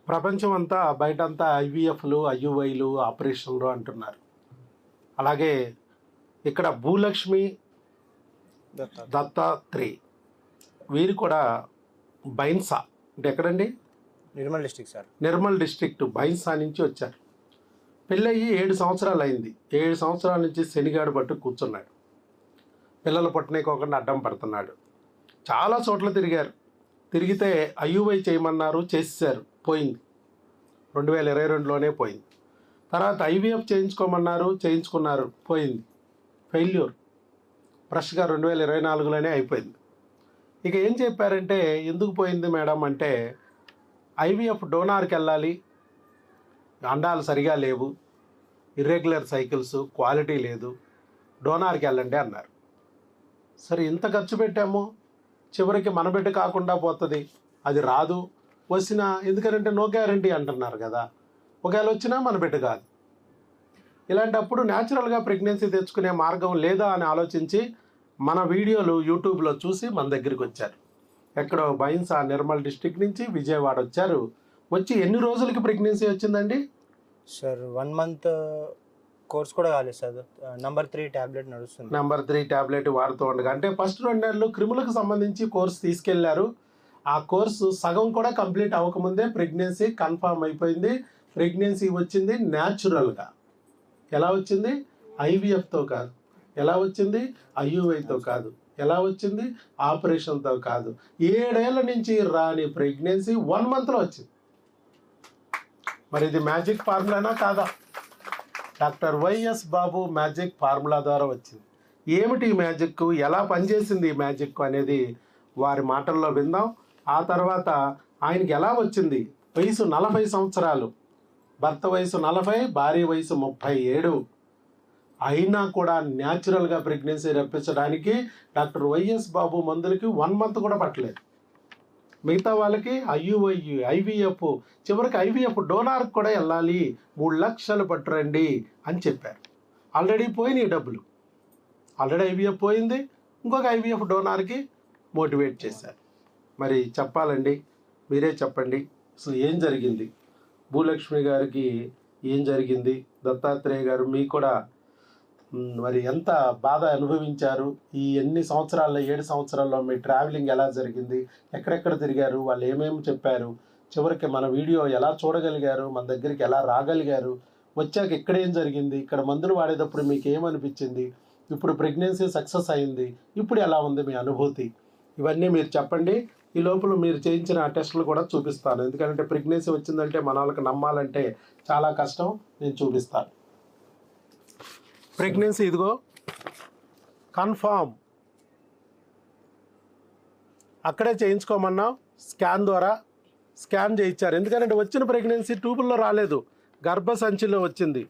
ప్రపంచం అంతా బయటంతా ఐవీఎఫ్లు ఐయుఐలు ఆపరేషన్లు అంటున్నారు. అలాగే ఇక్కడ భూలక్ష్మి దత్తాత్రేయ వీరు కూడా బైన్సా అంటే ఎక్కడండి? Nirmal district sir. Nirmal district Bhainsa నుంచి వచ్చారు. పెళ్ళయి 7 సంవత్సరాలు అయింది. 7 సంవత్సరాల నుంచి శనిగాడు పట్టు కూర్చున్నాడు. పిల్లలు పుట్టనేకోకుండా అడ్డం పడుతున్నాడు. చాలా చోట్ల తిరిగారు. తిరిగితే ఐయుఐ చేయమన్నారు, చేసేసారు, పోయింది. 2022లోనే పోయింది. తర్వాత ఐవీఎఫ్ చేయించుకోమన్నారు, చేయించుకున్నారు, పోయింది, ఫెయిల్యూర్. ఫ్రెష్గా 2024లోనే అయిపోయింది. ఇక ఏం చెప్పారంటే ఎందుకు పోయింది మేడం అంటే ఐవీఎఫ్ డోనార్కి వెళ్ళాలి, అండాలు సరిగా లేవు, ఇర్రెగ్యులర్ సైకిల్స్, క్వాలిటీ లేదు, డోనార్కి వెళ్ళండి అన్నారు. సరే ఇంత ఖర్చు పెట్టాము, చివరికి మన బిడ్డ కాకుండా పోతుంది, అది రాదు, వచ్చినా ఎందుకంటే నో గ్యారంటీ అంటున్నారు కదా, ఒకవేళ వచ్చినా మన బిడ్డ కాదు. ఇలాంటప్పుడు న్యాచురల్గా ప్రెగ్నెన్సీ తెచ్చుకునే మార్గం లేదా అని ఆలోచించి మన వీడియోలు యూట్యూబ్లో చూసి మన దగ్గరికి వచ్చారు. ఎక్కడో బైన్సా నిర్మల్ డిస్ట్రిక్ట్ నుంచి విజయవాడ వచ్చారు. వచ్చి ఎన్ని రోజులకి ప్రెగ్నెన్సీ వచ్చిందండి సార్? 1 month కోర్స్ కూడా కాలేదు సార్. నెంబర్ 3 ట్యాబ్లెట్ నడుస్తుంది. నెంబర్ 3 ట్యాబ్లెట్ వాడుతూ ఉండగా అంటే ఫస్ట్ 2 నెలలు క్రిములకు సంబంధించి కోర్సు తీసుకెళ్లారు. ఆ కోర్సు సగం కూడా కంప్లీట్ అవ్వకముందే ప్రెగ్నెన్సీ కన్ఫర్మ్ అయిపోయింది. ప్రెగ్నెన్సీ వచ్చింది న్యాచురల్గా. ఎలా వచ్చింది? ఐవీఎఫ్తో కాదు. ఎలా వచ్చింది? ఐయుఐతో కాదు. ఎలా వచ్చింది? ఆపరేషన్తో కాదు. 7 ఏళ్ల నుంచి రాని ప్రెగ్నెన్సీ 1 monthలో వచ్చింది. మరి ఇది మ్యాజిక్ ఫార్ములానా కాదా? డాక్టర్ వైఎస్ బాబు మ్యాజిక్ ఫార్ములా ద్వారా వచ్చింది. ఏమిటి ఈ మ్యాజిక్, ఎలా పనిచేసింది ఈ మ్యాజిక్ అనేది వారి మాటల్లో విందాం. ఆ తర్వాత ఆయనకి ఎలా వచ్చింది? వయసు 40 సంవత్సరాలు, భర్త వయసు 40, భార్య వయసు 37, అయినా కూడా న్యాచురల్గా ప్రెగ్నెన్సీ రప్పించడానికి డాక్టర్ వైఎస్ బాబు మందులకి 1 month కూడా పట్టలేదు. మిగతా వాళ్ళకి ఐయుఐ, ఐవీఎఫ్, చివరికి ఐవీఎఫ్ డోనార్కి కూడా వెళ్ళాలి, 3 లక్షలు పట్టురండి అని చెప్పారు. ఆల్రెడీ పోయినాయి డబ్బులు. ఆల్రెడీ ఐవీఎఫ్ పోయింది, ఇంకొక ఐవీఎఫ్ డోనార్కి మోటివేట్ చేశారు. మరి చెప్పాలండి, మీరే చెప్పండి అసలు ఏం జరిగింది? భూలక్ష్మి గారికి ఏం జరిగింది? దత్తాత్రేయ గారు మీకు కూడా మరి ఎంత బాధ అనుభవించారు? ఈ ఎన్ని సంవత్సరాల్లో, 7 సంవత్సరాల్లో మీ ట్రావెలింగ్ ఎలా జరిగింది? ఎక్కడెక్కడ తిరిగారు? వాళ్ళు ఏమేమి చెప్పారు? చివరికి మన వీడియో ఎలా చూడగలిగారు? మన దగ్గరికి ఎలా రాగలిగారు? వచ్చాక ఇక్కడ ఏం జరిగింది? ఇక్కడ మందులు వాడేటప్పుడు మీకు ఏమనిపించింది? ఇప్పుడు ప్రెగ్నెన్సీ సక్సెస్ అయింది, ఇప్పుడు ఎలా ఉంది మీ అనుభూతి? ఇవన్నీ మీరు చెప్పండి. ఈ లోపల మీరు చేయించిన టెస్టులు కూడా చూపిస్తాను. ఎందుకంటే ప్రెగ్నెన్సీ వచ్చిందంటే మన వాళ్ళకి నమ్మాలంటే చాలా కష్టం. నేను చూపిస్తాను. ప్రెగ్నెన్సీ ఇదిగో కన్ఫామ్. అక్కడే చేయించుకోమన్నాం, స్కాన్ ద్వారా స్కాన్ చేయించారు. ఎందుకంటే వచ్చిన ప్రెగ్నెన్సీ ట్యూబుల్లో రాలేదు, గర్భసంచిలో వచ్చింది.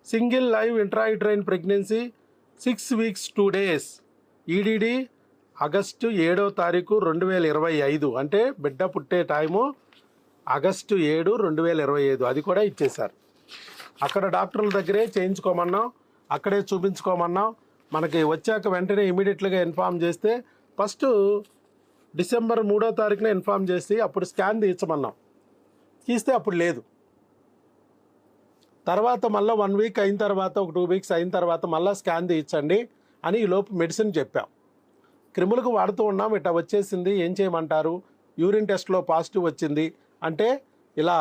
Single live intrauterine pregnancy 6 weeks 2 days. EDD August 7వ తారీఖు 2025. అంటే బిడ్డ పుట్టే టైము ఆగస్టు 7, 2025. అది కూడా ఇచ్చేశారు. అక్కడ డాక్టర్ల దగ్గరే చేయించుకోమన్నాం, అక్కడే చూపించుకోమన్నాం. మనకి వచ్చాక వెంటనే ఇమీడియట్గా ఇన్ఫామ్ చేస్తే ఫస్ట్ డిసెంబర్ 3వ తారీఖున ఇన్ఫామ్ చేసి అప్పుడు స్కాన్ తీయించమన్నాం. తీస్తే అప్పుడు లేదు. తర్వాత మళ్ళీ 1 week అయిన తర్వాత, ఒక 2 weeks అయిన తర్వాత మళ్ళీ స్కాన్ తీయించండి అని ఈ లోపు మెడిసిన్ చెప్పాం. క్రిములకు వాడుతూ ఉన్నాం, ఇట్లా వచ్చేసింది, ఏం చేయమంటారు? యూరిన్ టెస్ట్లో పాజిటివ్ వచ్చింది అంటే ఇలా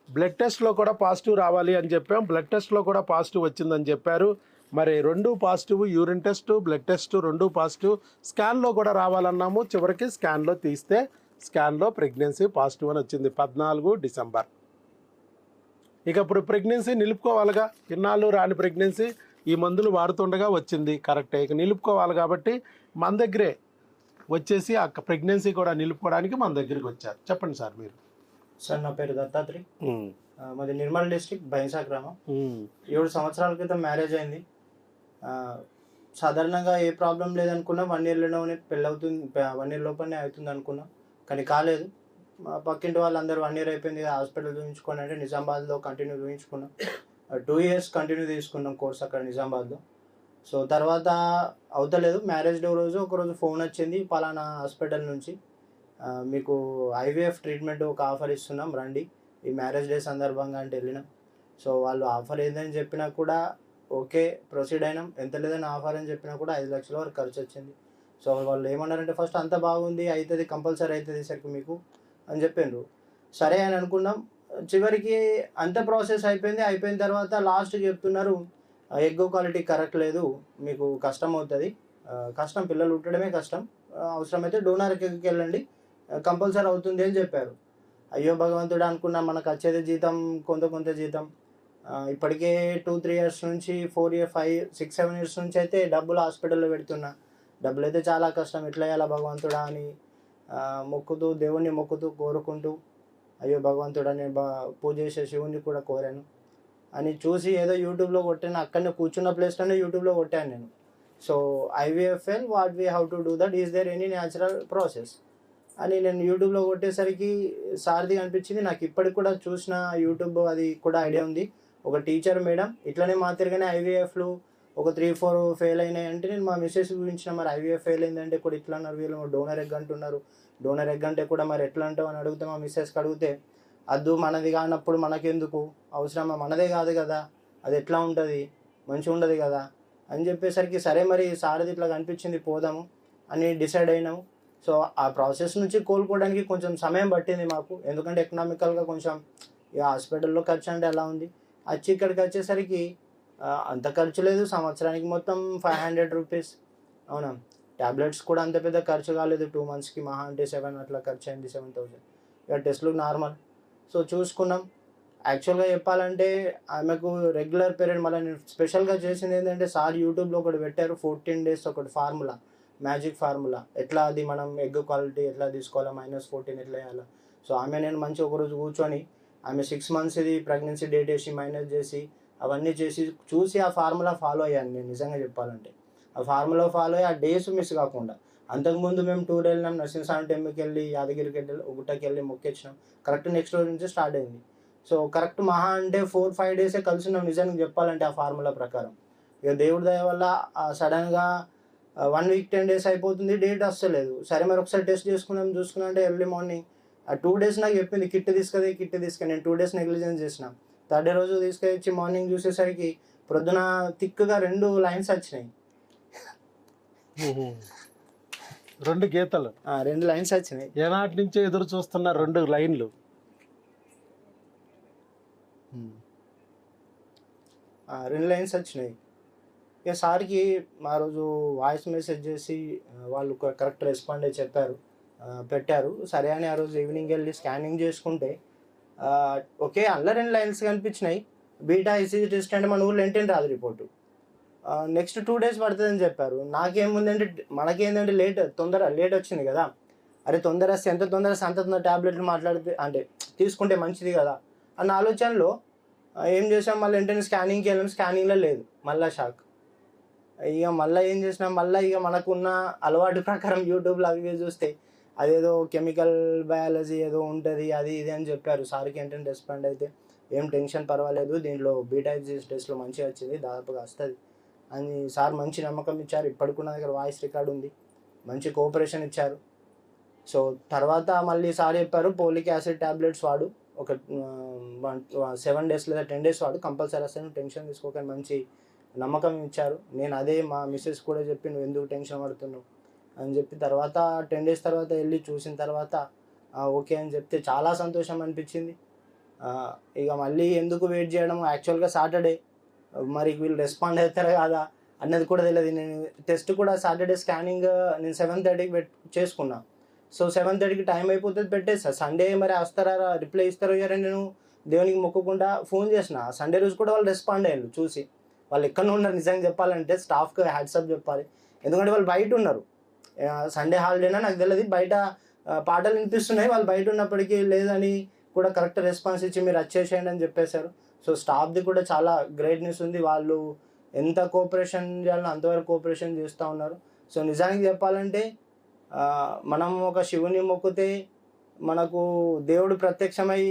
బ్లడ్ టెస్ట్లో కూడా పాజిటివ్ రావాలి అని చెప్పాం. బ్లడ్ టెస్ట్లో కూడా పాజిటివ్ వచ్చిందని చెప్పారు. మరి 2 positive, urine test, blood test 2 positive. స్కాన్లో కూడా రావాలన్నాము. చివరికి స్కాన్లో తీస్తే స్కాన్లో ప్రెగ్నెన్సీ పాజిటివ్ అని వచ్చింది 14 డిసెంబర్. ఇక ఇప్పుడు ప్రెగ్నెన్సీ నిలుపుకోవాలిగా. ఇన్నాళ్ళు రాని ప్రెగ్నెన్సీ ఈ మందులు వాడుతుండగా వచ్చింది, కరెక్టే. ఇక నిలుపుకోవాలి కాబట్టి మన దగ్గరే వచ్చేసి ఆ ప్రెగ్నెన్సీ కూడా నిలుపుకోవడానికి మన దగ్గరికి వచ్చారు. చెప్పండి సార్ మీరు. సార్ నా పేరు దత్తాత్రేయ, మాది నిర్మల్ డిస్ట్రిక్ట్ బైన్సా గ్రామం. 7 సంవత్సరాల క్రితం మ్యారేజ్ అయింది. సాధారణంగా ఏ ప్రాబ్లం లేదనుకున్నా, 1 yearలోనే పెళ్ళి అవుతుంది, 1 year లోపలనే అవుతుంది అనుకున్నా, కానీ కాలేదు. మా పక్కింటి వాళ్ళందరూ 1 year అయిపోయింది, హాస్పిటల్ చూపించుకోండి అంటే నిజామాబాద్లో కంటిన్యూ చూపించుకున్నాం. 2 years కంటిన్యూ తీసుకున్నాం కోర్స్ అక్కడ నిజామాబాద్లో. సో తర్వాత అవుతలేదు. మ్యారేజ్ డే రోజు ఒకరోజు ఫోన్ వచ్చింది, పలానా హాస్పిటల్ నుంచి మీకు ఐవీఎఫ్ ట్రీట్మెంట్ ఒక ఆఫర్ ఇస్తున్నాం రండి, ఈ మ్యారేజ్ డే సందర్భంగా అంటే వెళ్ళినాం. సో వాళ్ళు ఆఫర్ ఏందని చెప్పినా కూడా ఓకే ప్రొసీడ్ అయినాం. ఎంత లేదని ఆఫర్ అని చెప్పినా కూడా 5 లక్షల వరకు ఖర్చు వచ్చింది. సో వాళ్ళు ఏమన్నారంటే ఫస్ట్ అంత బాగుంది, అవుతుంది కంపల్సరీ అవుతుంది సరికి మీకు అని చెప్పిండ్రు. సరే అని అనుకున్నాం. చివరికి అంత ప్రాసెస్ అయిపోయింది. అయిపోయిన తర్వాత లాస్ట్కి చెప్తున్నారు ఎగ్ క్వాలిటీ కరెక్ట్ లేదు, మీకు కష్టం అవుతుంది, కష్టం పిల్లలు పుట్టడమే కష్టం, అవసరమైతే డోనర్ ఎగ్కి వెళ్ళండి, కంపల్సరీ అవుతుంది అని చెప్పారు. అయ్యో భగవంతుడు అనుకున్నా, మనకు వచ్చేది జీతం కొంత జీతం. ఇప్పటికే 2-3 ఇయర్స్ నుంచి 4 ఇయర్ 5 6 7 ఇయర్స్ నుంచి అయితే డబ్బులు హాస్పిటల్లో పెడుతున్నా. డబ్బులు అయితే చాలా కష్టం, ఎట్లా చేయాలా భగవంతుడా అని మొక్కుతూ దేవుణ్ణి మొక్కుతూ కోరుకుంటూ అయ్యో భగవంతుడా నేను పూజ చేసే శివుణ్ణి కూడా కోరాను అని చూసి ఏదో యూట్యూబ్లో కొట్టాను. అక్కడనే కూర్చున్న ప్లేస్లోనే యూట్యూబ్లో కొట్టాను నేను. సో ఐవీఎఫ్ఎల్ what we how to do that, is there any natural process అని నేను యూట్యూబ్లో కొట్టేసరికి సార్ది అనిపించింది. నాకు ఇప్పటికి కూడా చూసిన యూట్యూబ్ అది కూడా ఐడియా ఉంది. ఒక టీచర్ మేడం ఇట్లనే మా తిరగానే ఐవీఎఫ్లు ఒక 3-4 ఫెయిల్ అయినాయి అంటే నేను మా మిస్సెస్ గురించిన, మరి ఐవీఎఫ్ ఫెయిల్ అయిందంటే కూడా ఇట్లా అన్నారు వీళ్ళు, డోనర్ ఎగ్ అంటున్నారు, డోనర్ ఎగ్ అంటే కూడా మరి ఎట్లా అంటావు అని అడిగితే మా మిస్సెస్కి అడిగితే అద్దు మనది కానప్పుడు మనకెందుకు అవసరమా, మనదే కాదు కదా, అది ఎట్లా ఉంటుంది మంచిగా ఉండదు కదా అని చెప్పేసరికి సరే మరి సార్ది ఇట్లా కనిపించింది పోదాము అని డిసైడ్ అయినాము. సో ఆ ప్రాసెస్ నుంచి కోలుకోవడానికి కొంచెం సమయం పట్టింది మాకు, ఎందుకంటే ఎకనామికల్గా కొంచెం ఇక హాస్పిటల్లో ఖర్చు అంటే అలా ఉంది. వచ్చి ఇక్కడికి వచ్చేసరికి అంత ఖర్చు లేదు, సంవత్సరానికి మొత్తం 500 రూపీస్. అవునా, ట్యాబ్లెట్స్ కూడా అంత పెద్ద ఖర్చు కాలేదు, 2 మంత్స్కి మహా అంటే 7 అట్లా ఖర్చు అయింది, 7,000. ఇక టెస్ట్లు నార్మల్. సో చూసుకున్నాం. యాక్చువల్గా చెప్పాలంటే ఆమెకు రెగ్యులర్ పీరియడ్, మళ్ళీ నేను స్పెషల్గా చేసింది ఏంటంటే సార్ యూట్యూబ్లో ఒకటి పెట్టారు 14 days ఒకటి ఫార్ములా, మ్యాజిక్ ఫార్ములా, ఎట్లా అది మనం ఎగ్ క్వాలిటీ ఎట్లా తీసుకోవాలా, -14 ఎట్లా వేయాలా. సో ఆమె నేను మంచి ఒకరోజు కూర్చొని ఆమె 6 months ఇది ప్రెగ్నెన్సీ డేట్ వేసి మైనస్ చేసి అవన్నీ చేసి చూసి ఆ ఫార్ములా ఫాలో అయ్యాను నేను నిజంగా చెప్పాలంటే. ఆ ఫార్ములా ఫాలో అయ్యి ఆ డేస్ మిస్ కాకుండా. అంతకుముందు మేము టూర్ వెళ్ళినాం, నరసింహస్వామి టెంపుల్కి వెళ్ళి యాదగిరికి వెళ్ళి గుట్టకి వెళ్ళి మొక్కొచ్చినాం. కరెక్ట్ నెక్స్ట్ రోజు నుంచి స్టార్ట్ అయింది. సో కరెక్ట్ మహా అంటే 4-5 డేసే కలిసినాం నిజానికి చెప్పాలంటే ఆ ఫార్ములా ప్రకారం. ఇక దేవుడి దయ వల్ల సడన్గా 1 week 10 days అయిపోతుంది, డేట్ వస్తలేదు. సరే మరి ఒకసారి టెస్ట్ చేసుకున్నాం, చూసుకున్నా అంటే ఎర్లీ మార్నింగ్ ఆ 2 days నాకు చెప్పింది కిట్ తీసుకొని నేను 2 days నెగ్లిజెన్స్ చేసిన. 3rd day రోజు తీసుకొచ్చి మార్నింగ్ చూసేసరికి ప్రొద్దున థిక్గా 2 lines వచ్చినాయి. 2 గీతలు, 2 lines వచ్చినాయి. ఏనాటి నుంచో ఎదురు చూస్తున్న 2 లైన్లు. 2 lines వచ్చినాయి. ఇక సార్కి ఆ రోజు వాయిస్ మెసేజ్ చేసి వాళ్ళు కరెక్ట్ రెస్పాండ్ అయ్యి చెప్పారు, పెట్టారు. సరే అని ఆ రోజు ఈవినింగ్ వెళ్ళి స్కానింగ్ చేసుకుంటే ఓకే అందులో 2 lines కనిపించినాయి. బీటా ఈసీజీ టెస్ట్ అంటే మన ఊళ్ళో ఏంటంటే రాదు రిపోర్టు. నెక్స్ట్ 2 days పడుతుందని చెప్పారు. నాకేముందంటే మనకేంటంటే లేట్ వచ్చింది కదా, అరే తొందర వస్తే ఎంత తొందర అంత తొందర ట్యాబ్లెట్లు మాట్లాడితే అంటే తీసుకుంటే మంచిది కదా అన్న ఆలోచనలో ఏం చేసాం, మళ్ళీ వెంటనే స్కానింగ్కి వెళ్ళాం. స్కానింగ్లో లేదు, మళ్ళీ షాక్. ఇక మళ్ళీ ఏం చేసినాం, మళ్ళీ ఇక మనకున్న అలవాటు ప్రకారం యూట్యూబ్లో అవి చూస్తే అదేదో కెమికల్ బయాలజీ ఏదో ఉంటుంది అది ఇది అని చెప్పారు. సార్కి ఏంటంటే రెస్పాండ్ అయితే ఏం టెన్షన్ పర్వాలేదు, దీంట్లో బీటా టెస్ట్లో మంచిగా వచ్చింది, దాదాపుగా వస్తుంది అని సార్ మంచి నమ్మకం ఇచ్చారు. ఇప్పటికున్న దగ్గర వాయిస్ రికార్డ్ ఉంది, మంచి కోఆపరేషన్ ఇచ్చారు. సో తర్వాత మళ్ళీ సార్ చెప్పారు పోలిక్ యాసిడ్ ట్యాబ్లెట్స్ వాడు, ఒక 7 days లేదా 10 days వాడు, కంపల్సరీ అసలు టెన్షన్ తీసుకోకని మంచి నమ్మకం ఇచ్చారు. నేను అదే మా మిస్సెస్ కూడా చెప్పి నువ్వు ఎందుకు టెన్షన్ పడుతున్నావు అని చెప్పి తర్వాత 10 days తర్వాత వెళ్ళి చూసిన తర్వాత ఓకే అని చెప్తే చాలా సంతోషం అనిపించింది. ఇక మళ్ళీ ఎందుకు వెయిట్ చేయడం, యాక్చువల్గా సాటర్డే మరి వీళ్ళు రెస్పాండ్ అవుతారా కాదా అన్నది కూడా తెలియదు. నేను టెస్ట్ కూడా సాటర్డే స్కానింగ్ నేను 7:30కి చేసుకున్నా. సో 7:30కి టైం అయిపోతుంది పెట్టేస్తా. సండే మరి వస్తారా రిప్లై ఇస్తారో ఇయ్యారని నేను దేవునికి మొక్కకుండా ఫోన్ చేసిన. సండే రోజు కూడా వాళ్ళు రెస్పాండ్ అయ్యారు చూసి. వాళ్ళు ఎక్కడో ఉన్నారు నిజంగా చెప్పాలంటే, స్టాఫ్కి హ్యాట్సప్ చెప్పాలి, ఎందుకంటే వాళ్ళు బయట ఉన్నారు. సండే హాలిడేనా నాకు తెలియదు, బయట పాటలు వినిపిస్తున్నాయి, వాళ్ళు బయట ఉన్నప్పటికీ లేదని కూడా కరెక్ట్ రెస్పాన్స్ ఇచ్చి మీరు వచ్చేసేయండి అని చెప్పేశారు. సో స్టాఫ్ది కూడా చాలా గ్రేట్నెస్ ఉంది, వాళ్ళు ఎంత కోఆపరేషన్ చేయాలో అంతవరకు కోఆపరేషన్ చేస్తూ ఉన్నారు. సో నిజానికి చెప్పాలంటే మనం ఒక శివుని మొక్కితే మనకు దేవుడు ప్రత్యక్షమై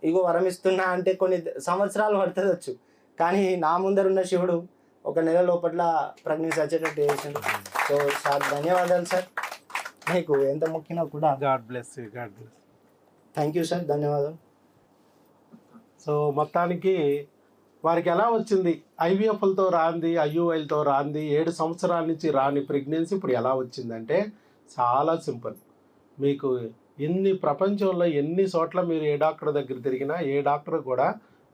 ఇగో వరం ఇస్తున్నా అంటే కొన్ని సంవత్సరాలు పడుతుందొచ్చు, కానీ నా ముందరున్న శివుడు 1 నెల లోపల ప్రెగ్నెన్సీ వచ్చేటట్టు చేసింది. సో సార్ ధన్యవాదాలు సార్, మీకు ఎంత మొక్కినా కూడా. God bless you, God bless. Thank you sir, ధన్యవాదాలు. సో మొత్తానికి వారికి ఎలా వచ్చింది, ఐవీఎఫ్లతో రాంది, ఐయుఐలతో రాంది, 7 సంవత్సరాల నుంచి రాని ప్రెగ్నెన్సీ ఇప్పుడు ఎలా వచ్చిందంటే చాలా సింపుల్. మీకు ప్రపంచంలో ఎన్ని చోట్ల మీరు ఏ డాక్టర్ దగ్గర తిరిగినా ఏ డాక్టర్ కూడా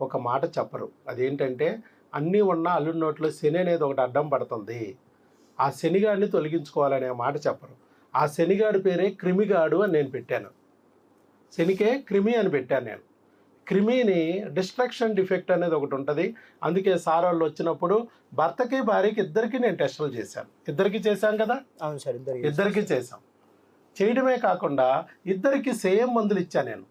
ఒక మాట చెప్పరు. అదేంటంటే అన్నీ ఉన్న అల్లుడి నోట్లో శని అనేది ఒకటి అడ్డం పడుతుంది, ఆ శనిగాడిని తొలగించుకోవాలనే మాట చెప్పరు. ఆ శనిగాడి పేరే క్రిమిగాడు అని నేను పెట్టాను. శనికే క్రిమి అని పెట్టాను నేను. క్రిమిని డిస్ట్రక్షన్ డిఫెక్ట్ అనేది ఒకటి ఉంటుంది. అందుకే సార్ వాళ్ళు వచ్చినప్పుడు భర్తకి భార్యకి ఇద్దరికి నేను టెస్టులు చేశాను. ఇద్దరికి చేశాం కదా. అవును సార్, ఇద్దరికి చేశాం. చేయడమే కాకుండా ఇద్దరికి సేమ్ మందులు ఇచ్చాను నేను.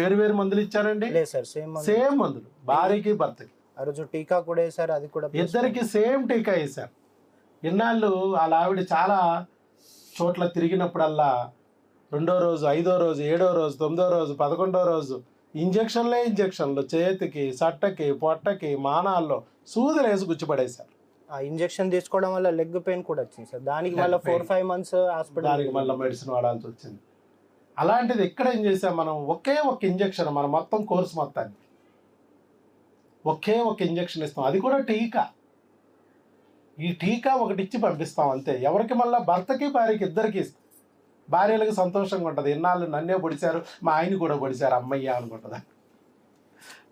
వేరు వేరు మందులు ఇచ్చానండి. లేదు సార్, సేమ్ మందులు భార్యకి భర్తకి. ఆ రోజు టీకా కూడా వేసారు, అది కూడా ఇద్దరికి సేమ్ టీకా వేశారు. ఇన్నాళ్ళు వాళ్ళ ఆవిడ చాలా చోట్ల తిరిగినప్పుడల్లా 2వ రోజు, 5వ రోజు, 7వ రోజు, 9వ రోజు, 11వ రోజు ఇంజక్షన్లు చేతికి, సట్టకి, పొట్టకి, మానాల్లో సూదులు వేసి గుచ్చిపడేశారు. ఆ ఇంజక్షన్ తీసుకోవడం వల్ల లెగ్ పెయిన్ కూడా వచ్చింది సార్. దానికి మళ్ళీ 4-5 మంత్స్ హాస్పిటల్, దానికి మళ్ళీ మెడిసిన్ వాడాల్సి వచ్చింది. అలాంటిది ఇక్కడ ఏం చేసాం మనం, ఒకే ఒక ఇంజక్షన్ మన మొత్తం కోర్సు మొత్తానికి ఒకే ఒక ఇంజక్షన్ ఇస్తాం, అది కూడా టీకా. ఈ టీకా ఒకటి ఇచ్చి పంపిస్తాం అంతే. ఎవరికి మళ్ళీ భర్తకి భార్యకి ఇద్దరికి ఇస్తాం. భార్యలకు సంతోషంగా ఉంటుంది, ఇన్నాళ్ళు నన్నే పొడిచారు, మా ఆయన కూడా పొడిచారు అమ్మయ్య అనుకుంటుందా.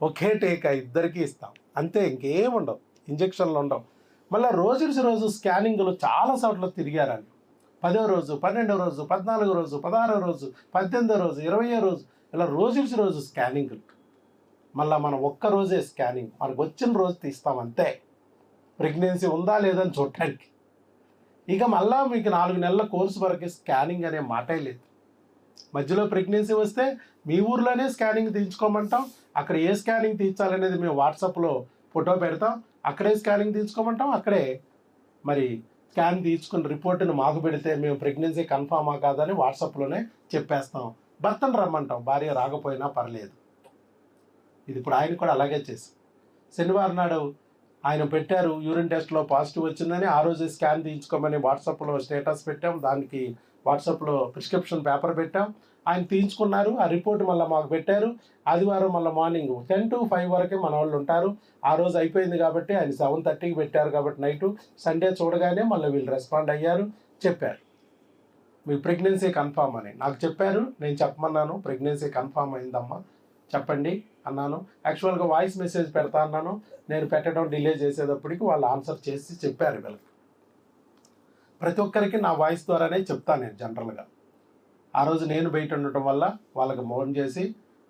ఒకే టీకా ఇద్దరికి ఇస్తాం అంతే, ఇంకేముండవు, ఇంజక్షన్లు ఉండవు. మళ్ళీ రోజు స్కానింగ్లు చాలా చోట్ల తిరిగారండి. 10వ రోజు, 12వ రోజు, 14వ రోజు, 16వ రోజు, 18వ రోజు, 20వ రోజు, ఇలా రోజు స్కానింగ్లు. మళ్ళీ మనం ఒక్క రోజే స్కానింగ్, మనకు వచ్చిన రోజు తీస్తాం అంతే, ప్రెగ్నెన్సీ ఉందా లేదని చూడటానికి. ఇక మళ్ళీ మీకు 4 నెలల కోర్సు వరకు స్కానింగ్ అనే మాటే లేదు. మధ్యలో ప్రెగ్నెన్సీ వస్తే మీ ఊర్లోనే స్కానింగ్ తీయించుకోమంటాం. అక్కడ ఏ స్కానింగ్ తీయించాలనేది మేము వాట్సాప్లో ఫోటో పెడతాం, అక్కడే స్కానింగ్ తీయించుకోమంటాం. అక్కడే మరి స్కాన్ తీసుకున్న రిపోర్టును మాకు పెడితే మేము ప్రెగ్నెన్సీ కన్ఫామా కాదని వాట్సాప్లోనే చెప్పేస్తాం. భర్తను రమ్మంటాం, భార్య రాకపోయినా పర్లేదు. ఇది ఇప్పుడు ఆయన కూడా అలాగే చేసి శనివారం నాడు ఆయన పెట్టారు, యూరిన్ టెస్ట్లో పాజిటివ్ వచ్చిందని. ఆ రోజు స్కాన్ తీయించుకోమని వాట్సాప్లో స్టేటస్ పెట్టాం, దానికి వాట్సాప్లో ప్రిస్క్రిప్షన్ పేపర్ పెట్టాం. ఆయన తీయించుకున్నారు, ఆ రిపోర్ట్ మళ్ళీ మాకు పెట్టారు. ఆదివారం మళ్ళీ మార్నింగ్ 10 to 5 వరకే మన వాళ్ళు ఉంటారు. ఆ రోజు అయిపోయింది కాబట్టి ఆయన 7:30కి పెట్టారు కాబట్టి నైటు, సండే చూడగానే మళ్ళీ వీళ్ళు రెస్పాండ్ అయ్యారు, చెప్పారు మీ ప్రెగ్నెన్సీ కన్ఫామ్ అని. నాకు చెప్పారు, నేను చెప్పమన్నాను, ప్రెగ్నెన్సీ కన్ఫామ్ అయిందమ్మా చెప్పండి అన్నాను. యాక్చువల్గా వాయిస్ మెసేజ్ పెడతా అన్నాను, నేను పెట్టడం డిలే చేసేటప్పటికి వాళ్ళు ఆన్సర్ చేసి చెప్పారు. వీళ్ళకి ప్రతి ఒక్కరికి నా వాయిస్ ద్వారానే చెప్తాను నేను జనరల్గా. ఆ రోజు నేను బయట ఉండటం వల్ల వాళ్ళకి ఫోన్ చేసి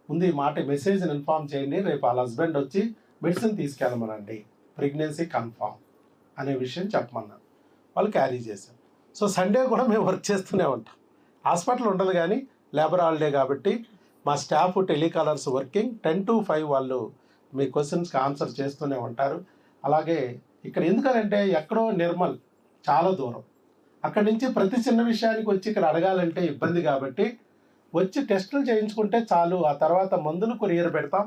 ముందు ఈ మాట మెసేజ్ని ఇన్ఫామ్ చేయండి, రేపు వాళ్ళ హస్బెండ్ వచ్చి మెడిసిన్ తీసుకెళ్ళమనండి, ప్రెగ్నెన్సీ కన్ఫామ్ అనే విషయం చెప్పమన్నాను. వాళ్ళు క్యారీ చేశారు. సో సండే కూడా మేము వర్క్ చేస్తూనే ఉంటాం. హాస్పిటల్ ఉండదు కానీ లేబర్ హాలిడే కాబట్టి మా స్టాఫ్ టెలికాలర్స్ వర్కింగ్ 10 to 5 వాళ్ళు మీ క్వశ్చన్స్కి ఆన్సర్ చేస్తూనే ఉంటారు. అలాగే ఇక్కడ ఎందుకనంటే ఎక్కడో నిర్మల్ చాలా దూరం, అక్కడి నుంచి ప్రతి చిన్న విషయానికి వచ్చి ఇక్కడ అడగాలంటే ఇబ్బంది కాబట్టి వచ్చి టెస్టులు చేయించుకుంటే చాలు. ఆ తర్వాత మందులు కొరియర్ పెడతాం.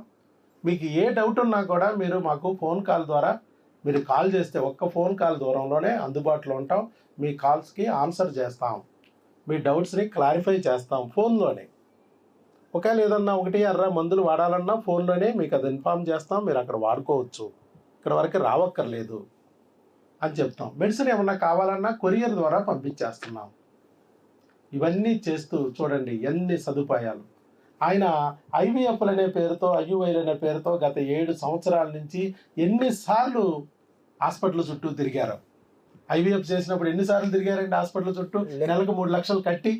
మీకు ఏ డౌట్ ఉన్నా కూడా మీరు మాకు ఫోన్ కాల్ ద్వారా మీరు కాల్ చేస్తే ఒక్క ఫోన్ కాల్ దూరంలోనే అందుబాటులో ఉంటాం. మీ కాల్స్కి ఆన్సర్ చేస్తాం, మీ డౌట్స్ని క్లారిఫై చేస్తాం ఫోన్లోనే. ఒకవేళ ఏదన్నా ఒకటి అర్రా మందులు వాడాలన్నా ఫోన్లోనే మీకు అది ఇన్ఫామ్ చేస్తాం, మీరు అక్కడ వాడుకోవచ్చు, ఇక్కడ వరకు రావక్కర్లేదు అని చెప్తాం. మెడిసిన్ ఏమన్నా కావాలన్నా కొరియర్ ద్వారా పంపించేస్తున్నాం. ఇవన్నీ చేస్తూ చూడండి ఎన్ని సదుపాయాలు. ఆయన ఐవీఎఫ్లు అనే పేరుతో, ఐయుఐలు అనే పేరుతో గత 7 సంవత్సరాల నుంచి ఎన్నిసార్లు హాస్పిటల్ చుట్టూ తిరిగారు. ఐవీఎఫ్ చేసినప్పుడు ఎన్నిసార్లు తిరిగారండి హాస్పిటల్ చుట్టూ, నెలకు 3 లక్షలు కట్టి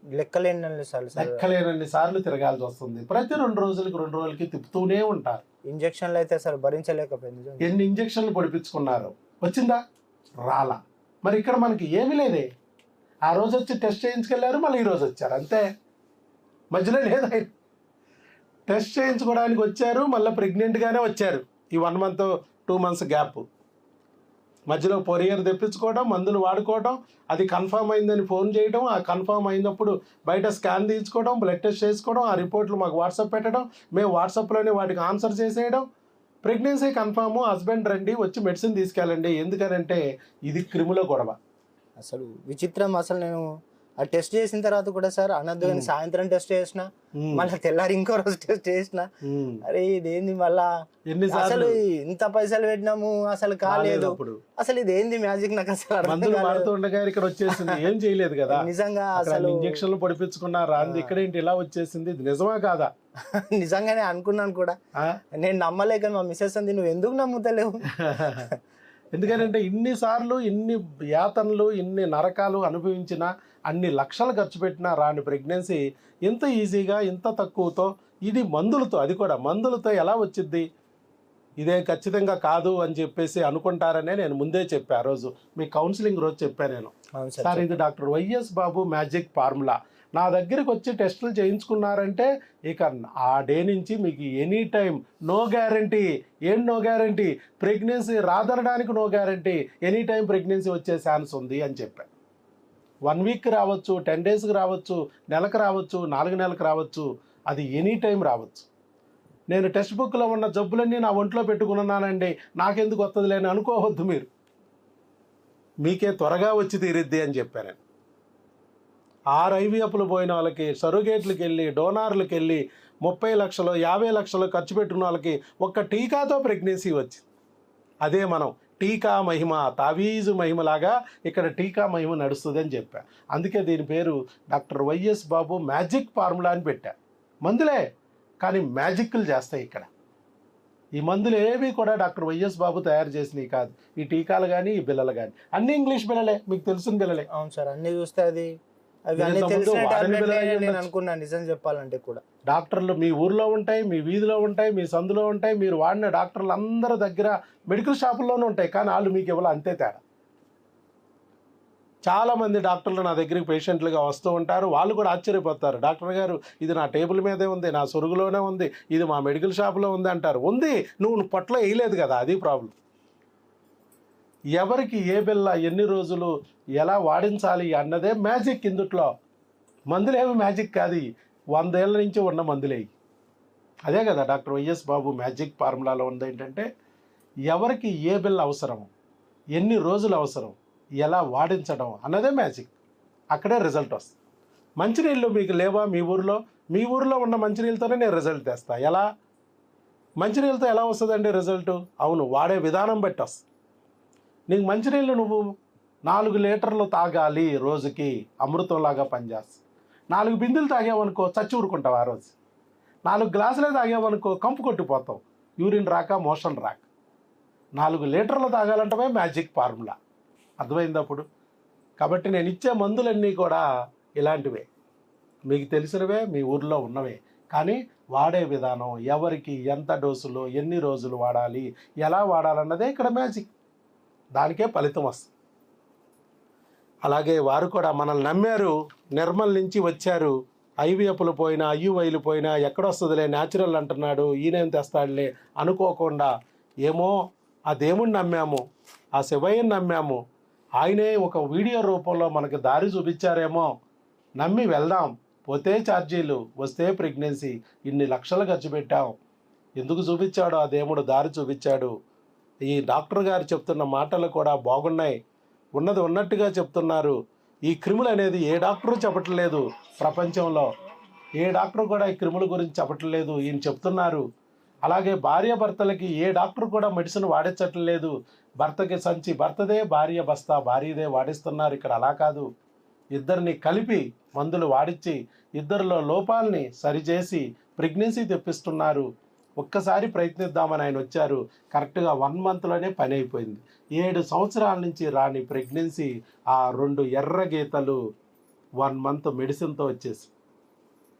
లెక్కలేనన్ని సార్లు తిరగాల్సి వస్తుంది. ప్రతి 2 రోజులకి తిప్పుతూనే ఉంటారు. ఇంజక్షన్లు అయితే సార్ భరించలేకపోయింది. ఎన్ని ఇంజక్షన్లు పొడిపించుకున్నారు, వచ్చిందా రాలా. మరి ఇక్కడ మనకి ఏమీ లేదే. ఆ రోజు వచ్చి టెస్ట్ చేయించుకెళ్ళారు, మళ్ళీ ఈరోజు వచ్చారు అంతే, మధ్యలో లేదా. టెస్ట్ చేయించుకోవడానికి వచ్చారు, మళ్ళీ ప్రెగ్నెంట్గానే వచ్చారు. ఈ 1 month 2 months గ్యాప్ మధ్యలో కొరియర్ తెప్పించుకోవడం, మందులు వాడుకోవడం, అది కన్ఫర్మ్ అయిందని ఫోన్ చేయడం, ఆ కన్ఫర్మ్ అయినప్పుడు బయట స్కాన్ తీయించుకోవడం, బ్లడ్ టెస్ట్ చేసుకోవడం, ఆ రిపోర్ట్లు మాకు వాట్సాప్ పెట్టడం, మేము వాట్సాప్లోనే వాటికి ఆన్సర్ చేసేయడం. ప్రెగ్నెన్సీ కన్ఫాము, హస్బెండ్ రండి వచ్చి మెడిసిన్ తీసుకెళ్ళండి. ఎందుకనంటే ఇది క్రిముల గొడవ. అసలు విచిత్రం. అసలు నేను ఆ టెస్ట్ చేసిన తర్వాత కూడా సార్ అనద్దు కానీ సాయంత్రం టెస్ట్ చేసిన, మళ్ళీ తెల్లారి ఇంకో రోజు టెస్ట్ చేసిన. అరే ఇదేంది మళ్ళా అసలు ఇంత పైసలు పెట్టినాము అసలు కాలేదు, అసలు ఇదేంది మ్యాజిక్ నాకు అసలు మందులు మారుతుండగా ఇక్కడ వచ్చేసింది, ఏం చేయలేదు కదా నిజంగా. అసలు ఇంజక్షన్లు పొడిపించుకున్నా రాంది, ఇక్కడ ఏంటి ఇలా వచ్చేసింది, ఇది నిజమా కాదా? నిజంగానే అనుకున్నాను కూడా, నేను నమ్మలేక మా మిస్సెస్ అంది నువ్వు ఎందుకు నమ్ముతలేవు. ఎందుకంటే ఇన్నిసార్లు ఇన్ని యాతనలు ఇన్ని నరకాలు అనుభవించిన, అన్ని లక్షలు ఖర్చు పెట్టినా రాని ప్రెగ్నెన్సీ ఇంత ఈజీగా ఇంత తక్కువతో, ఇది మందులతో, అది కూడా మందులతో ఎలా వచ్చింది? ఇదే ఖచ్చితంగా కాదు అని చెప్పేసి అనుకుంటారనే నేను ముందే చెప్పా. ఆ రోజు మీ కౌన్సిలింగ్ రోజు చెప్పాను నేను, సార్ ఇది డాక్టర్ వైఎస్ బాబు మ్యాజిక్ ఫార్ములా, నా దగ్గరికి వచ్చి టెస్టులు చేయించుకున్నారంటే ఇక ఆ డే నుంచి మీకు ఎనీ టైం నో గ్యారంటీ. ఏం నో గ్యారంటీ? ప్రెగ్నెన్సీ రాదనడానికి no guarantee, any time pregnancy వచ్చే ఛాన్స్ ఉంది అని చెప్పాను. 1 వీక్ రావచ్చు, 10 డేస్కి రావచ్చు, నెలకు రావచ్చు, 4 నెలలకు రావచ్చు, అది ఎనీ టైం రావచ్చు. నేను టెక్స్ట్ బుక్లో ఉన్న జబ్బులన్నీ నా ఒంట్లో పెట్టుకున్నానండి, నాకెందుకు వస్తుందిలేని అనుకోవద్దు మీరు, మీకే త్వరగా వచ్చి తీరిద్ది అని చెప్పాను. 6 ఐవీఎఫ్లు పోయిన వాళ్ళకి, సరుగేట్లకు వెళ్ళి, డోనార్లకు వెళ్ళి 30 లక్షలు 50 లక్షలు ఖర్చు పెట్టిన వాళ్ళకి ఒక్క టీకాతో ప్రెగ్నెన్సీ వచ్చింది. అదే మనం టీకా మహిమ, తావీజు మహిమలాగా ఇక్కడ టీకా మహిమ నడుస్తుంది అని చెప్పా. అందుకే దీని పేరు డాక్టర్ వైఎస్ బాబు మ్యాజిక్ ఫార్ములా అని పెట్టా. మందులే కానీ మ్యాజిక్లు చేస్తాయి ఇక్కడ. ఈ మందులు ఏవి కూడా డాక్టర్ వైఎస్ బాబు తయారు చేసినవి కాదు. ఈ టీకాలు కానీ ఈ బిల్లలు కానీ అన్ని ఇంగ్లీష్ బిల్లలే, మీకు తెలిసిన బిల్లలే. అవును సార్, అన్ని చూస్తే అది నేను అనుకున్నా నిజం చెప్పాలంటే కూడా. డాక్టర్లు మీ ఊర్లో ఉంటాయి, మీ వీధిలో ఉంటాయి, మీ సందులో ఉంటాయి, మీరు వాడిన డాక్టర్లు అందరి దగ్గర మెడికల్ షాపుల్లోనే ఉంటాయి, కానీ వాళ్ళు మీకు ఇవ్వాలి, అంతే తేడా. చాలామంది డాక్టర్లు నా దగ్గరికి పేషెంట్లుగా వస్తూ ఉంటారు, వాళ్ళు కూడా ఆశ్చర్యపోతారు, డాక్టర్ గారు ఇది నా టేబుల్ మీదే ఉంది, నా సొరుగులోనే ఉంది, ఇది మా మెడికల్ షాపులో ఉంది అంటారు. ఉంది, నువ్వు పొట్ల వేయలేదు కదా, అది ప్రాబ్లం. ఎవరికి ఏ బిల్ల ఎన్ని రోజులు ఎలా వాడించాలి అన్నదే మ్యాజిక్ ఇందుట్లో. మందులేవి మ్యాజిక్ కాదు, 100 ఏళ్ళ నుంచి ఉన్న మందులే. అదే కదా డాక్టర్ వైఎస్ బాబు మ్యాజిక్ ఫార్ములాలో ఉంది ఏంటంటే, ఎవరికి ఏ బిల్ల అవసరం, ఎన్ని రోజులు అవసరం, ఎలా వాడించడం అన్నదే మ్యాజిక్. అక్కడే రిజల్ట్ వస్తుంది. మంచినీళ్ళు మీకు లేవా మీ ఊర్లో? మీ ఊర్లో ఉన్న మంచినీళ్ళతోనే నేను రిజల్ట్ తెస్తా. ఎలా? మంచినీళ్ళతో ఎలా వస్తుందండి రిజల్ట్? అవును, వాడే విధానం బట్టి వస్తుంది. నీకు మంచినీళ్ళు నువ్వు 4 లీటర్లు తాగాలి రోజుకి, అమృతంలాగా పనిచేస్తుంది. 4 బిందులు తాగావనుకో చచ్చి ఊరుకుంటావు ఆ రోజు. 4 గ్లాసులే తాగావనుకో కంపు కొట్టిపోతావు, యూరిన్ రాక మోషన్ రాక. 4 లీటర్లు తాగాలంటే మ్యాజిక్ ఫార్ములా. అర్థమైంది అప్పుడు? కాబట్టి నేను ఇచ్చే మందులన్నీ కూడా ఇలాంటివే, మీకు తెలిసినవే, మీ ఊర్లో ఉన్నవే, కానీ వాడే విధానం, ఎవరికి ఎంత డోసులో ఎన్ని రోజులు వాడాలి, ఎలా వాడాలన్నదే ఇక్కడ మ్యాజిక్. దానికే ఫలితం వస్తుంది. అలాగే వారు కూడా మనల్ని నమ్మారు, నిర్మల్ నుంచి వచ్చారు, ఐవీఎఫ్లు పోయినా ఐయుఐలు పోయినా ఎక్కడొస్తుందిలే న్యాచురల్ అంటున్నాడు, ఈయనేం తెస్తాడులే అనుకోకుండా, ఏమో ఆ దేవుణ్ణి నమ్మాము, ఆ శివయ్యని నమ్మాము, ఆయనే ఒక వీడియో రూపంలో మనకు దారి చూపించారేమో, నమ్మి వెళ్దాం, పోతే ఛార్జీలు, వస్తే ప్రెగ్నెన్సీ, ఇన్ని లక్షలు ఖర్చు పెట్టాం. ఎందుకు చూపించాడో ఆ దేవుడు దారి చూపించాడు. ఈ డాక్టర్ గారు చెప్తున్న మాటలు కూడా బాగున్నాయి, ఉన్నది ఉన్నట్టుగా చెప్తున్నారు. ఈ క్రిములు అనేది ఏ డాక్టరు చెప్పట్లేదు ప్రపంచంలో, ఏ డాక్టర్ కూడా ఈ క్రిముల గురించి చెప్పట్లేదు, ఈయన చెప్తున్నారు. అలాగే భార్య భర్తలకి ఏ డాక్టర్ కూడా మెడిసిన్ వాడించట్లేదు. భర్తకి సంచి భర్తదే, భార్య బస్తా భార్యదే వాడిస్తున్నారు. ఇక్కడ అలా కాదు, ఇద్దరిని కలిపి మందులు వాడించి ఇద్దరిలో లోపాలని సరిచేసి ప్రెగ్నెన్సీ తెప్పిస్తున్నారు. ఒక్కసారి ప్రయత్నిద్దామని ఆయన వచ్చారు, కరెక్ట్గా 1 మంత్లోనే పని అయిపోయింది. 7 సంవత్సరాల నుంచి రాని ప్రెగ్నెన్సీ ఆ 2 ఎర్ర గీతలు 1 మంత్ మెడిసిన్తో వచ్చేసి,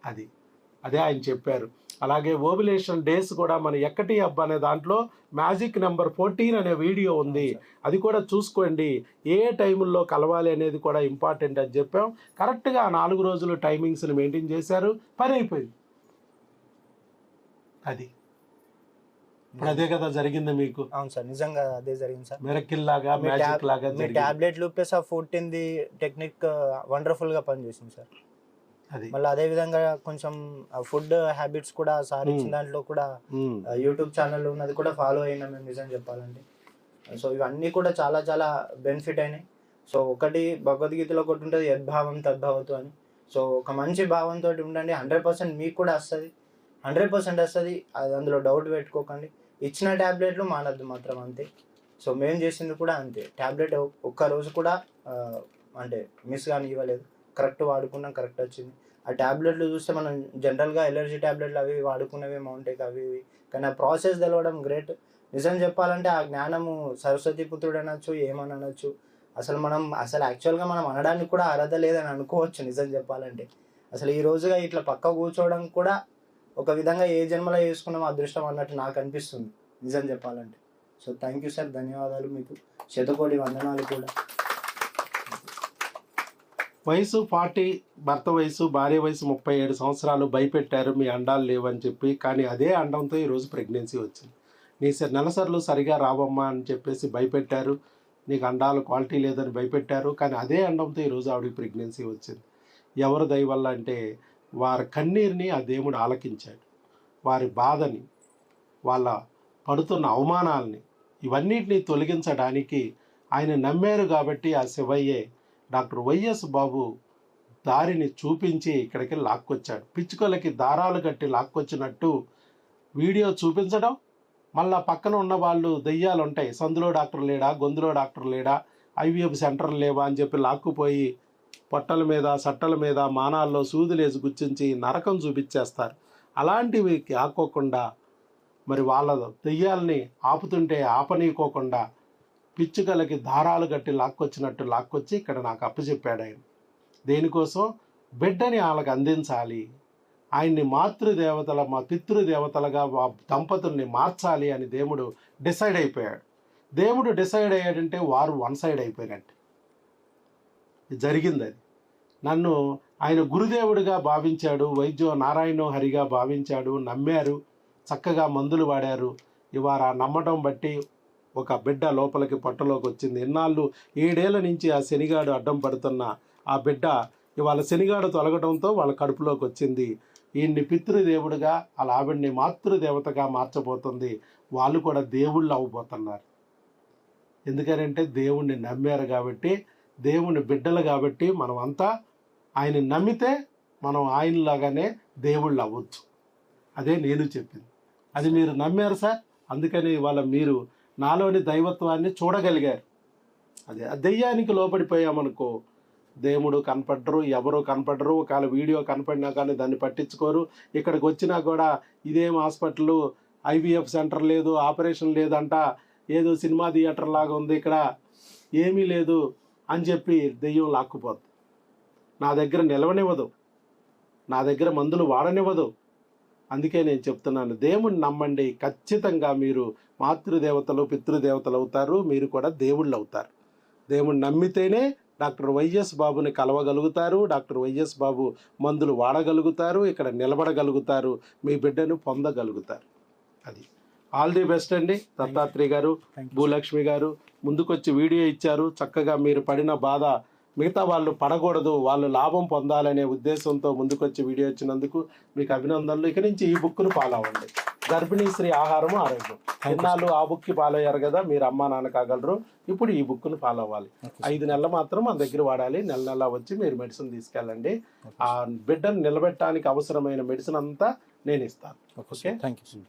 అదే ఆయన చెప్పారు. అలాగే ఓవ్యులేషన్ డేస్ కూడా మన ఎక్కటి అబ్బ అనే దాంట్లో మ్యాజిక్ నెంబర్ 14 అనే వీడియో ఉంది, అది కూడా చూసుకోండి. ఏ టైముల్లో కలవాలి అనేది కూడా ఇంపార్టెంట్ అని చెప్పాం. కరెక్ట్గా 4 రోజులు టైమింగ్స్ని మెయింటైన్ చేశారు, పని అయిపోయింది. అది ఇప్పుడు అదే కదా జరిగింది మీకు. అవును సార్, నిజంగా అదే జరిగింది సార్. మిరకిల్ లాగా, మ్యాజిక్ లాగా. మీ టాబ్లెట్లు ప్లస్ ఆ 14ది టెక్నిక్ వండర్ఫుల్ గా పనిచేసింది సార్. అది మళ్ళీ అదే విధంగా కొంచెం ఫుడ్ హ్యాబిట్స్ కూడా సార్ ఇచ్చిన దాంట్లో కూడా యూట్యూబ్ ఛానల్ ఉన్నది కూడా ఫాలో అయినా మేము నిజం చెప్పాలంటే. సో ఇవన్నీ కూడా చాలా చాలా బెనిఫిట్ అయినాయి. సో ఒకటి భగవద్గీతలో ఒకటి ఉంటుంది, యద్భావం తద్భవతు అని. సో ఒక మంచి భావంతో ఉండండి, 100% మీకు కూడా వస్తుంది, 100% వస్తుంది. అది అందులో డౌట్ పెట్టుకోకండి. ఇచ్చిన ట్యాబ్లెట్లు మానద్దు మాత్రం, అంతే. సో మేము చేసింది కూడా అంతే. ట్యాబ్లెట్ ఒక్కరోజు కూడా అంటే మిస్ కానీ ఇవ్వలేదు. కరెక్ట్ వాడుకున్నాం, కరెక్ట్ వచ్చింది. ఆ ట్యాబ్లెట్లు చూస్తే మనం జనరల్గా ఎలర్జీ ట్యాబ్లెట్లు అవి బాగున్నవి మౌంటేక్ అవి ఇవి, కానీ ఆ ప్రాసెస్ తెలవడం గ్రేట్. నిజం చెప్పాలంటే ఆ జ్ఞానము సరస్వతి పుత్రుడు అనొచ్చు, ఏమని అనొచ్చు. అసలు యాక్చువల్గా మనం అనడానికి కూడా అర్హత లేదని అనుకోవచ్చు నిజం చెప్పాలంటే. అసలు ఈ రోజుగా ఇట్లా పక్క కూర్చోవడం కూడా ఒక విధంగా ఏ జన్మలో చేసుకున్నాం అదృష్టం అన్నట్టు నాకు అనిపిస్తుంది నిజం చెప్పాలంటే. సో థ్యాంక్ యూ సార్, ధన్యవాదాలు మీకు, శతకోటి వందనాలు కూడా. వయసు 40, భర్త వయసు, భార్య వయసు 37 సంవత్సరాలు. భయపెట్టారు మీ అండాలు లేవని చెప్పి, కానీ అదే అండంతో ఈరోజు ప్రెగ్నెన్సీ వచ్చింది. నీ నెలసర్లు సరిగా రావమ్మా అని చెప్పేసి భయపెట్టారు, నీకు అండాలు క్వాలిటీ లేదని భయపెట్టారు, కానీ అదే అండంతో ఈరోజు ఆవిడకి ప్రెగ్నెన్సీ వచ్చింది. ఎవరి దయ వల్ల అంటే వారి కన్నీరుని ఆ దేవుడు ఆలకించాడు. వారి బాధని, వాళ్ళ పడుతున్న అవమానాలని, ఇవన్నిటిని తొలగించడానికి ఆయన నమ్మారు. కాబట్టి ఆ శివయ్యే డాక్టర్ వైఎస్ బాబు దారిని చూపించి ఇక్కడికి లాక్కొచ్చాడు. పిచ్చుకలకి దారాలు కట్టి లాక్కొచ్చినట్టు వీడియో చూపించడం, మళ్ళా పక్కన ఉన్న వాళ్ళు దెయ్యాలు ఉంటాయి, సందులో డాక్టర్ లేడా, గొంతులో డాక్టర్ లేడా, ఐవీఎఫ్ సెంటర్ లేవా అని చెప్పి లాక్కుపోయి పొట్టల మీద, సట్టల మీద, మానాల్లో సూదులేసి గుచ్చించి నరకం చూపించేస్తారు. అలాంటివి ఆకోకుండా మరి వాళ్ళ దెయ్యాలని ఆపుతుంటే ఆపనీయకోకుండా పిచ్చుకలకి దారాలు కట్టి లాక్కొచ్చినట్టు లాక్కొచ్చి ఇక్కడ నాకు అప్పచెప్పాడు ఆయన. దేనికోసం? బిడ్డని వాళ్ళకి అందించాలి, ఆయన్ని మాతృదేవతల, మా పితృదేవతలుగా దంపతుల్ని మార్చాలి అని దేవుడు డిసైడ్ అయిపోయాడు. దేవుడు డిసైడ్ అయ్యాడంటే వారు వన్ సైడ్ అయిపోయినట్టు జరిగింది. అది నన్ను ఆయన గురుదేవుడిగా భావించాడు, వైద్యో నారాయణో హరిగా భావించాడు, నమ్మారు, చక్కగా మందులు వాడారు. ఇవాళ నమ్మటం బట్టి ఒక బిడ్డ లోపలికి పొట్టలోకి వచ్చింది. ఇన్నాళ్ళు 7 ఏళ్ల నుంచి ఆ శనిగాడు అడ్డం పడుతున్న ఆ బిడ్డ ఇవాళ శనిగాడు తొలగడంతో వాళ్ళ కడుపులోకి వచ్చింది. ఈయన్ని పితృదేవుడిగా, అలా ఆవిడ్ని మాతృదేవతగా మార్చబోతుంది. వాళ్ళు కూడా దేవుళ్ళు అవ్వబోతున్నారు. ఎందుకనంటే దేవుణ్ణి నమ్మారు కాబట్టి, దేవుని బిడ్డలు కాబట్టి, మనం అంతా ఆయన నమ్మితే మనం ఆయనలాగానే దేవుళ్ళు అవ్వచ్చు. అదే నేను చెప్పింది. అది మీరు నమ్మారు సార్, అందుకని ఇవాళ మీరు నాలోని దైవత్వాన్ని చూడగలిగారు. అదే ఆ దెయ్యానికి లోపడిపోయామనుకో దేవుడు కనపడరు, ఎవరు కనపడరు. ఒకవేళ వీడియో కనపడినా కానీ దాన్ని పట్టించుకోరు. ఇక్కడికి వచ్చినా కూడా ఇదేం హాస్పిటల్, ఐవీఎఫ్ సెంటర్ లేదు, ఆపరేషన్ లేదంట, ఏదో సినిమా థియేటర్ లాగా ఉంది, ఇక్కడ ఏమీ లేదు అని చెప్పి దెయ్యం లాక్కుపోద్ది. నా దగ్గర నిలవనివ్వదు, నా దగ్గర మందులు వాడనివ్వదు. అందుకే నేను చెప్తున్నాను, దేవుణ్ణి నమ్మండి, ఖచ్చితంగా మీరు మాతృదేవతలు, పితృదేవతలు అవుతారు, మీరు కూడా దేవుళ్ళు అవుతారు. దేవుణ్ణి నమ్మితేనే డాక్టర్ వైఎస్ బాబుని కలవగలుగుతారు, డాక్టర్ వైఎస్ బాబు మందులు వాడగలుగుతారు, ఇక్కడ నిలబడగలుగుతారు, మీ బిడ్డను పొందగలుగుతారు. అది ఆల్ ది బెస్ట్ అండి. దత్తాత్రేయ గారు, భూలక్ష్మి గారు ముందుకొచ్చి వీడియో ఇచ్చారు. చక్కగా మీరు పడిన బాధ మిగతా వాళ్ళు పడకూడదు, వాళ్ళు లాభం పొందాలనే ఉద్దేశంతో ముందుకొచ్చి వీడియో ఇచ్చినందుకు మీకు అభినందనలు. ఇక నుంచి ఈ బుక్ను ఫాలో అవ్వండి. గర్భిణీ స్త్రీ ఆహారము ఆరోగ్యం. ఎన్నాళ్ళు ఆ బుక్కి ఫాలో అయ్యారు కదా, మీరు అమ్మా నాన్న కాగలరు. ఇప్పుడు ఈ బుక్ను ఫాలో అవ్వాలి. 5 నెలలు మాత్రం మన దగ్గర వాడాలి. నెల వచ్చి మీరు మెడిసిన్ తీసుకెళ్ళండి. ఆ బిడ్డను నిలబెట్టడానికి అవసరమైన మెడిసిన్ అంతా నేను ఇస్తాను. Okay, thank you.